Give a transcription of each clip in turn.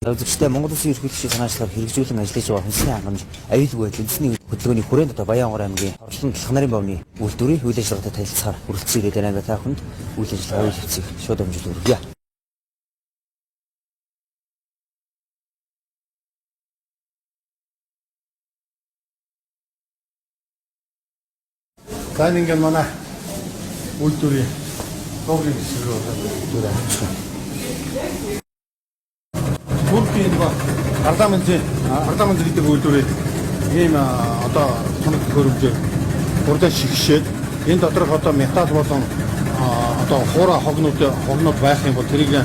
Зөвчтэй Монгол Улсын ерөнхийлөгчийн санаачлаар хэрэгжүүлэн ажиллаж байгаа хүнсний хангамж аюулгүй байдал үндэсний хөдөлгөөний хүрээнд Баянгор аймгийн Орлон Талх нарын бовны үйлдвэрийн үйл ажиллагаатай танилцахаар хүрэлцэн ирээд байна. Та бүхэнд үйл ажиллагаа хэвцийг шууд амжилт хүргье. За ингээд манай үйлдвэрийн доогрын хэсэг рүү үйлдвэр авчихсан. Туркийн парламент гэдэг үйлдвэрийг ийм одоо тоног хөрвжээр урдаа шигшээд энэ доторх одоо металл болон одоо хуура хогнууд байх юм бол тэрийг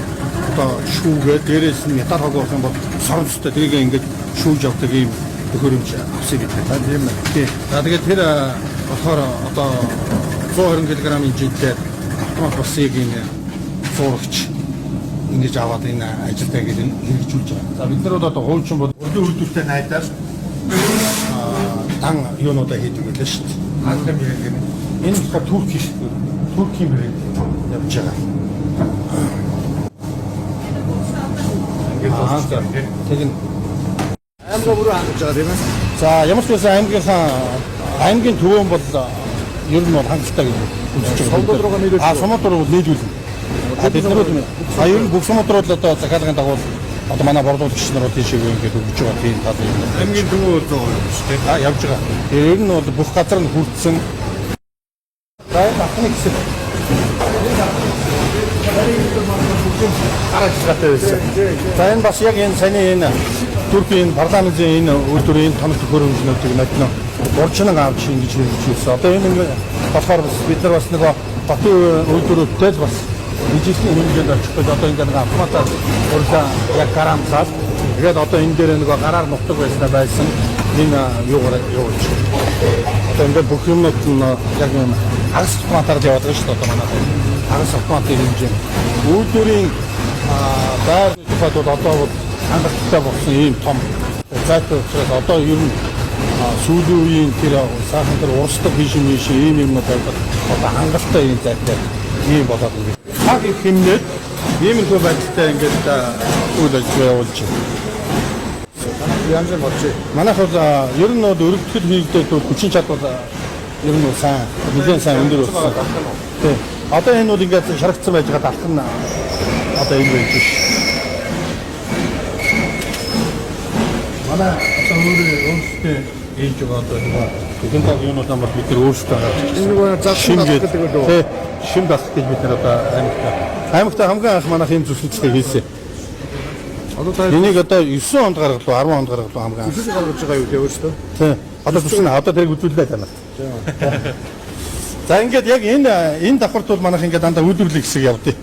одоо шүүгээ дээрээс нь металл хог болох юм бол соромжтой тэрийг ингээд шүүж авдаг ийм төхөөрөмж авсан гэдэг. Тийм ээ. За тэгээд тэр болохоор одоо 120 кг-ийн жинтэй автомат басыг энэ зурагч ингэж аваад энэ ажилдаа ингэж хэрэгжүүлж байгаа. За бид нар бол одоо хуучин бол урдын үйлдвэртэй найдаар дан юунуудаа хийдэг байлаа шүү дээ. Алгам яг энэ болохоор Туркийн брэнд явж байгаа. Ингээд тэгин аймаг бүрөө хангаж байгаа тийм ээ. За ямар ч байсан аймгийн төвөн бол ер нь бол хангалттай гэж үзэж байгаа. Сумд руугаа нийлүүлж. Сумд руу нийлүүлнэ. Ер нь бүх сумд руу л одоо захиалгын дагуу одоо манай борлуулагч нар тийшээ ингээд өгч байгаа тийм тал юм. Аймгийн төвөө зөө шүү дээ. Явж байгаа. Ер нь бол бүх газар нь хүртсэн. За энэ ахны хэсэг. Гаражтай байсан. За энэ бас яг энэ саяны энэ Туркийн парламентын энэ үйлдвэрийн тоног төхөөрөмжнүүдийг нотно урьдчилан авч ингэж хэрэгжүүлсэн. Одоо энэ болохоор бид нар бас нөгөө хотын үйлдвэрүүдтэй л бас ижилхэн хэмжээнд очиход одоо ингээд нэг автоматар урьдаа яг гарамсаад тэгээд одоо энэ дээр нөгөө гараар нутаг байсан энэ юугаар явуулж. Одоо ингээд бүх юмнууд нь яг юм хагас автоматар яваад байгаа шүү дээ одоо манай хагас автоматын хэмжээ. Үйлдвэрийн байр тухайд бол одоо хангалттай болсон ийм том зайтай учраас одоо ер нь сүүлийн үеийн тэр сайхан тэр урсдаг хийшин ийм юмнууд байдаг. Одоо хангалттай ийм зайтай ийм болоод байна. Цаг их хэмнээд иймэрхүү байдалтай ингээд үйл ажиллагаа явуулж байна. Янз бүр болчих. Манайх бол ер нь бол өргөдөхөд хийгдээд хүчин чадвар ер нь сайн нэгэн сайн өндөр болсон. Тийм. Одоо энэ бол ингээд шаргацсан байж байгаа талх нь одоо энэ байж ш. Манай одоо өөрөөсөө ээж байгаа одоо нэгэн таг юунууд амар бид нар өөрсдөө гаргаж ирсэн. Энэ нэг завшин гэдэг үү? Тийм. Шим басх гэж бид нар одоо аймагтаа хамгийн анх манайх энэ зүсэлттэй хийсэн. Энийг одоо 9 онд гаргалуу 10 онд гаргалуу хамгийн анх. Зүсэл гаргаж байгаа юу те өөрсдөө? Тийм. Одоо зүсэл одоо тэрийг үзүүллээ танаас. За ингээд яг энэ давхарт бол манайх ингээд дандаа үйлдвэрлэх хэсэг явдیں۔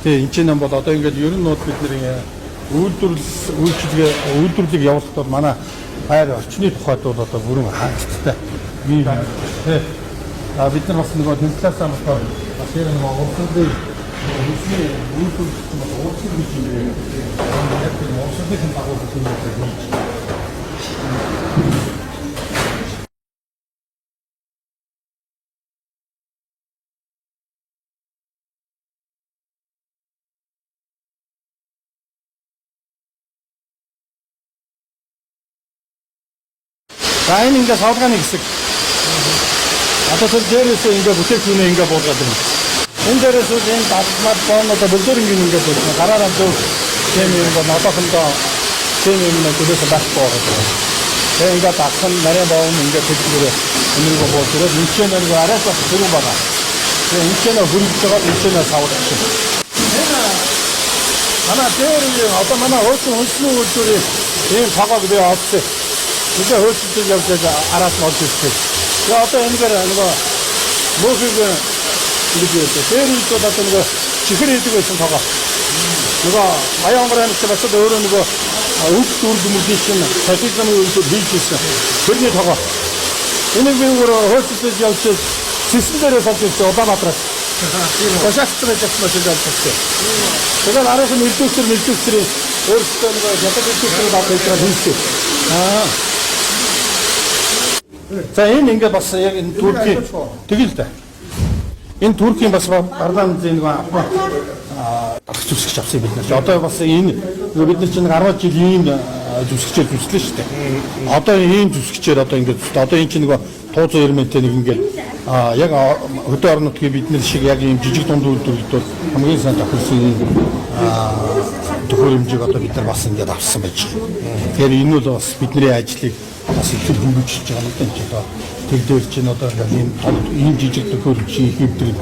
Тийм энэ ч юм бол одоо ингээд ер нь бид нар үйлдвэрлэлийг явуулахад бол манай хайр орчны тухайд бол одоо бүрэн хангалттай. Тийм. Бид нар бас нөгөө тэмцлээсээ болохоор бас яг нэг урсгалын хүмүүсийн үйлдвэрлэлт нь урсгал гэж юм. Яг тэр урсгалын дагуулсан юм байна. За энэ ингээд савлгааны хэсэг. Одоо тэр дээрээс ингээд бүтээгдэхүүнээ ингээд буулгаад байна. Энэ дээрээс энэ дадмад бооноо бүгдээр ингээд байна. Гараараа зөв тийм юм бол одоохондоо тийм юм нэгээс байхгүй байгаа. Тэгээ ингээд дагсан нарийн боон ингээд төлөвлөрөө энэргөө буулгаад энэ ч нэг араас бас хэрэг байгаа. Тэгээ энэ ч нэг хөрвж байгаа энэ ч нэг савлгаж байна. Манай дээр одоо манай хөөсөн хүнсний үйлдвэрийн ийм цагааг би авсан. Тэгээ хөөсөлтөд явж араас нь орж ирсэн. Тэгээ одоо энэгээр нөгөө мөхөг ингэж дээр үед бол одоо нөгөө чихэр хийдэг байсан тоогоо. Нөгөө Баянгор аймагт бас өөрөө нөгөө өв дүрмүүдийн чинь цахилгааны үйлдэл хийж ирсэн. Тэрний тоогоо. Энийг би өөрөө хөөсөлтөд явж систем дээрээ салж ирсэн Улаанбаатараас. Башаацтай байж байгаа шиг болчихсон. Тэгээд араас нь мэдүүлсэрийн өөрсдөө нөгөө ятаг мэдүүлсэрийг авч байгаа хийсэн. За энэ ингээд бас яг энэ Туркийн тэгэл та. Энэ Туркийн бас парламентын нэг ах зүсгч авсан бид нар. Одоо бас энэ бид нар чинь 10 жил ийм зүсгчээр зүслээ шүү дээ. Одоо ийм зүсгчээр одоо ингээд одоо энэ чинь нэг тууз эрмэнтэй нэг ингээд яг хөдөө орон нутгийн бид нар шиг яг ийм жижиг дунд үйлдвэрлэлд бол хамгийн сайн тохирсон төхөөрөмжийг одоо бид нар бас ингээд авсан байж байгаа. Тэгэхээр энэ бол бас бидний ажлыг бас их хөнгөлөж байгаа юм даа ч одоо тэр дээр чинь одоо ийм жижиг төхөөрөмжийн хэвдрэл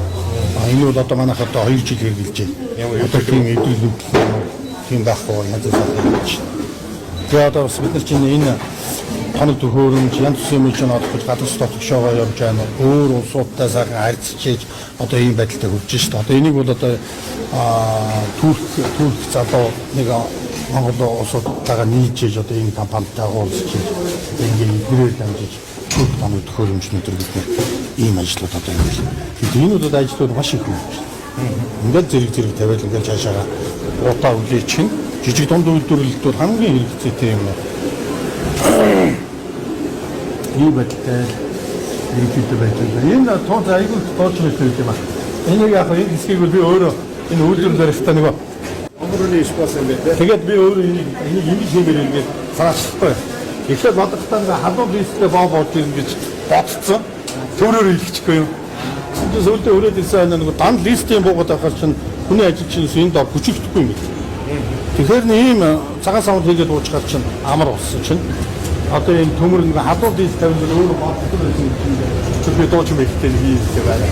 энэ бол одоо манайх одоо 2 жил хэрэгжилж байна. Одоо тийм эдгэл тийм байхгүй янз бүрийн гэж. Тэгээ одоо бас бид нар чинь энэ тоног төхөөрөмж янз бүрийн юм чинь одоо гадуур тогшоогоо явж байгаа. Өөр улсуудтай сайхан харьцаж одоо ийм байдалтай хүрч шүү дээ. Одоо энийг бол одоо Турк залуу нэг Монгол улсуудтайгаа нийлжээж одоо энэ компанитай уулзч ингээд эдгээрээр дамжиж Турк тоног төхөөрөмжнүүд гэдэг ийм ажлууд одоо ингэ. Энэ бол ажлууд маш их байна. Ингээд зэрэг тавиал ингээд цаашаа утаа үлээ чинь жижиг дунд үйлдвэрлэлд бол хамгийн хэрэгцээтэй юм. Ийм байдалтай хэрэгцээтэй байж байгаа. Энэ тооц аягүй тооч мэдээ юм байна. Энийг яг энэ хэсгийг би өөрөө энэ үйлдвэр барихтаа нэг өнгөрөөний спонсор юм байна. Тэгээд би өөрөө энийг хиймээр ингээд цаашлахгүй. Эхлээд бодохтаа халуун листтэй боож ингэж бодцсон. Төрөөр илгэчихгүй юм. Тэнд сүүлдээ өрөөд ирсэн нэг дан листийн буугаад авахар чинь хүний ажил чинь энэ дор хүчигдэхгүй юм байна. Тэгэхээр ийм цагаан савд хийгээд уучгаар чинь амар болсон чинь одоо энэ төмөр нэг халуун лист тавьсан өөрөө бодсон байсан чинь би дууч мэхтэй хийх байна.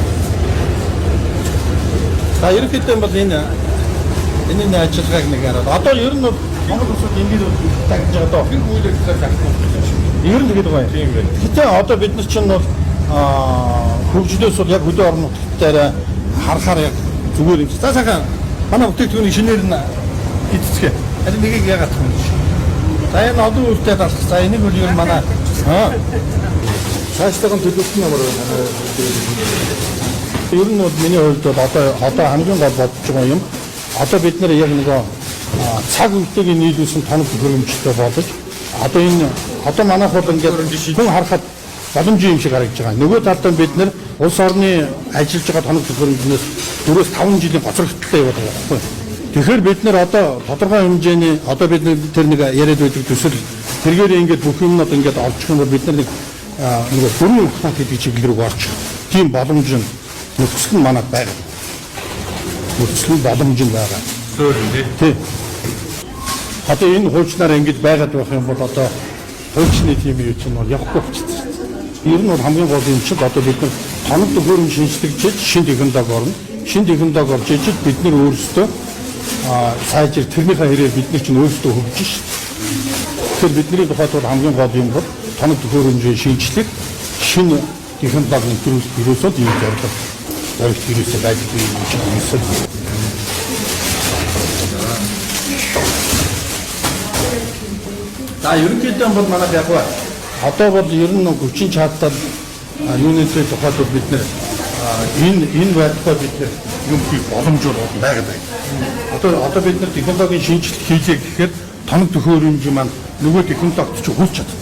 За ерөнхийдөө бол энэ ажиллагааг нэг хараад одоо ер нь Монгол улсад ингэж тагж байгаа доо хин үйлчлэлээр тагтсан. Ер нь тэгээд байгаа юм. Тийм байна. Гэтэ одоо бид нар чинь бол хөгжлөөс бол яг хөдөө орон нутгатаараа харахаар яг зүгээр юм. За сайхан манай бүтээгдэхүүний шинээр нь эцэцгээ. Харин нэгийг яагаад юм бэ? За энэ олон үйлдэлтэй болох. За энийг бол ер нь манай цаашлахын төлөвлөлт нь ямар байна? Ер нь бол миний хувьд бол одоо хамгийн гол бодож байгаа юм. Одоо бид нэр яг нэг цаг үеийг нийлүүлсэн тоног төхөөрөмжтэй болж одоо манайх бол ингээд хүн харахад боломжийн юм шиг харагдаж байгаа. Нөгөө талдаа бид нэр улс орны ажиллаж байгаа тоног төхөөрөмжнөөс 4-5 жилийн гоцрогдолтой яваад байгаа байхгүй. Тэгэхээр бид нэр одоо тодорхой хэмжээний одоо бид нэр тэр нэг яриад байдаг төсөл тэргээр ингээд бүх юмнууд ингээд олчих юм бол бид нар нэг дөрвөн ухаан гэдэг чиглэл рүү орчих. Тийм боломж нь нөхцөл нь манад байгаа. Нөхцөл боломж нь байгаа. Тийм. Одоо энэ хуучнаар ингэж байгаад байх юм бол одоо хуучны тийм юу чинь бол явахгүй болчихсон. Ер нь бол хамгийн гол юм шиг одоо бид нар тоног төхөөрөмж шинжилгэж шин технологи орно. Шин технологи орж ижил бид нар өөрсдөө сайжир тэрнийхээ хэрээр бид нар чинь өөрсдөө хөгжиж шээ. Тэгэхээр бидний тухайд бол хамгийн гол юм бол тоног төхөөрөмжийн шинжилгээ шин технологийн төрөлд ирээсөө ийм зорилго өөрт ирээсээ байж байгаа юм шиг үнэхээр. За ерөнхийдөө бол манайх яг одоо бол ер нь хүчин чадлаар юунэтэй тухайд бол бид нэр энэ байдлаа бид нэр юм хийх боломжууд байгаад байна. Одоо бид нэр технологийн шинжилгээ хийлээ гэхээр тоног төхөөрөмж маань нөгөө технологид ч хүрч чаддаг.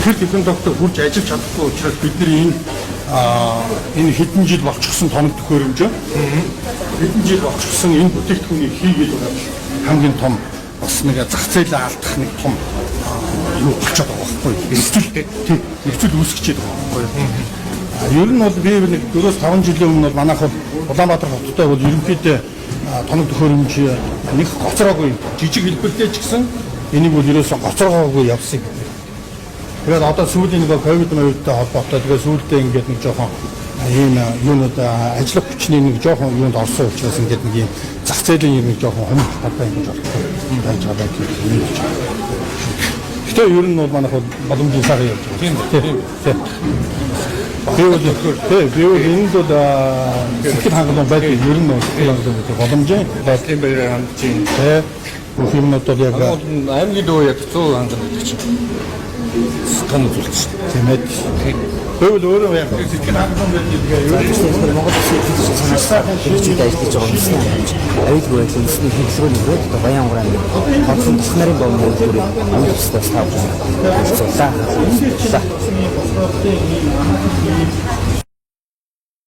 Тэр технологид хүрч ажиллаж чадахгүй учраас бид нэр энэ хэдэн жил болчихсон тоног төхөөрөмж хэдэн жил болчихсон энэ бүтээгдэхүүнийг хийгээд байгаа хамгийн том бас нэг зах зээлээ алдах нэг том юу болчиход байгаа байхгүй. Нөхцөл үүсгэж байгаа байхгүй. Ер нь бол би нэг 4-5 жилийн өмнө бол манайх Улаанбаатар хоттой бол ерөнхийдөө тоног төхөөрөмж нэг гоцроогүй жижиг хэлбэртэй ч гэсэн энийг бол ерөөсөө гоцроогоогүй явсан. Тэгээд одоо сүүлийн нэг ковид-19-тэй холбоотой тэгээд сүүлдээ ингээд нэг жоохон ийм юунууд ажиллах хүчний нэг жоохон юунд орсон учраас ингээд нэг ийм зах зээлийн юм жоохон хомих талбай ингэж болж байгаа юм. Гэтэ ер нь бол манайх боломжтой сайхан явж байгаа. Тийм. Би энэ бол сэтгэл хангалуун байдаг ер нь боломжтой тийм байраа хандж байна. Бүх юмнууд бол яг аймгийн дөө яг 100 хангана гэдэг чинь. Скан үзүүлж байна. Тийм ээ. Тэгвэл өөрөө яг сэтгэл хангалуун байдаг ер нь Монгол улсын санаасаа хэрэгжүүлж ажиллаж байгаа юм байна. Аюулгүй байдлын үндэсний хэлбэрөөр нөрөөд одоо Баянгуран хоцсон тус нарын бомб үйлдвэрийг өнгөцтэй тавьж байна.